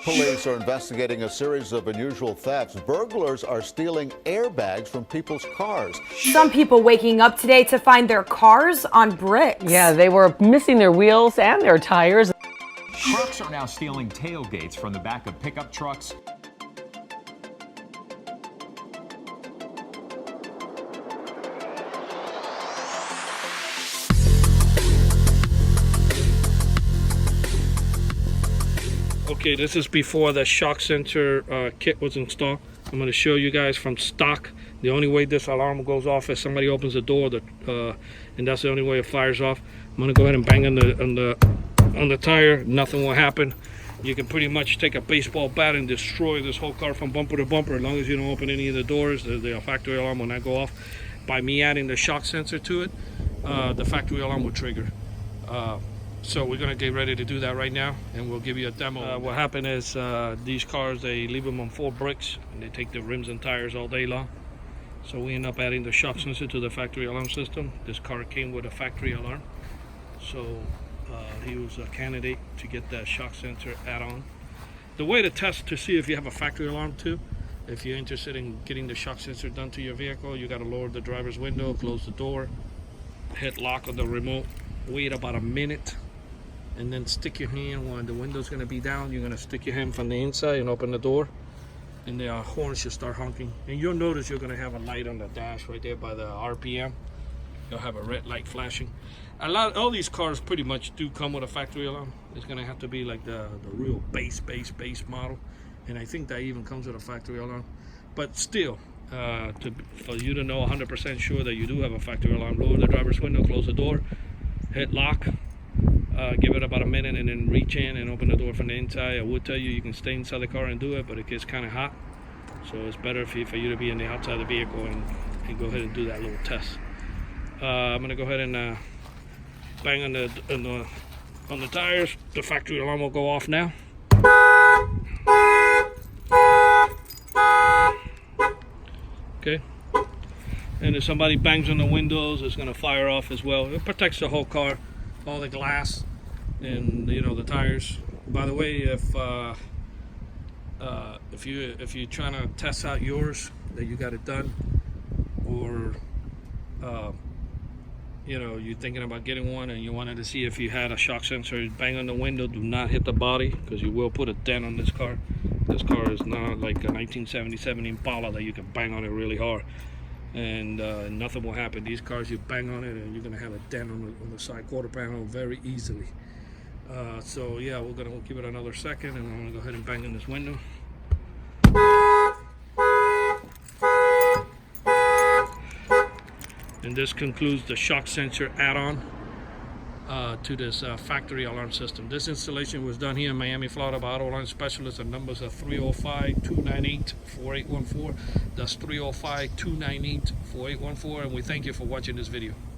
Police are investigating a series of unusual thefts. Burglars are stealing airbags from people's cars. Some people waking up today to find their cars on bricks. Yeah, they were missing their wheels and their tires. Trucks are now stealing tailgates from the back of pickup trucks. Okay, this is before the shock sensor kit was installed. I'm going to show you guys from stock. The only way this alarm goes off is somebody opens the door, and that's the only way it fires off. I'm going to go ahead and bang on the tire. Nothing will happen. You can pretty much take a baseball bat and destroy this whole car from bumper to bumper as long as you don't open any of the doors. The factory alarm will not go off. By me adding the shock sensor to it, the factory alarm will trigger. So we're going to get ready to do that right now, and we'll give you a demo. What happened is these cars, they leave them on 4 bricks, and they take the rims and tires all day long. So we end up adding the shock sensor to the factory alarm system. This car came with a factory alarm, so he was a candidate to get that shock sensor add-on. The way to test to see if you have a factory alarm too, if you're interested in getting the shock sensor done to your vehicle, you got to lower the driver's window, close the door, hit lock on the remote, wait about a minute, and then stick your hand when the window's going to be down. You're going to stick your hand from the inside and open the door, and the horn should start honking. And you'll notice you're going to have a light on the dash right there by the RPM. You'll have a red light flashing. All these cars pretty much do come with a factory alarm. It's going to have to be like the real base model, and I think that even comes with a factory alarm. But still, for you to know 100% sure that you do have a factory alarm, lower the driver's window, close the door, hit lock. Give it about a minute and then reach in and open the door from the inside. I would tell you can stay inside the car and do it, but it gets kind of hot. So it's better for you to be in the outside of the vehicle and go ahead and do that little test. I'm going to go ahead and bang on the tires. The factory alarm will go off now. Okay. And if somebody bangs on the windows, it's going to fire off as well. It protects the whole car. All the glass and the tires. By the way, if you're trying to test out yours, that you got it done, or you're thinking about getting one and you wanted to see if you had a shock sensor, bang on the window. Do not hit the body, because you will put a dent on this car. This car is not like a 1977 Impala that you can bang on it really hard and nothing will happen. These cars, you bang on it and you're gonna have a dent on the side quarter panel very easily. So yeah, we'll give it another second, and I'm gonna go ahead and bang on this window. And this concludes the shock sensor add-on to this factory alarm system. This installation was done here in Miami, Florida by Auto Alarm Specialists. The numbers are 305-298-4814. That's 305-298-4814, and we thank you for watching this video.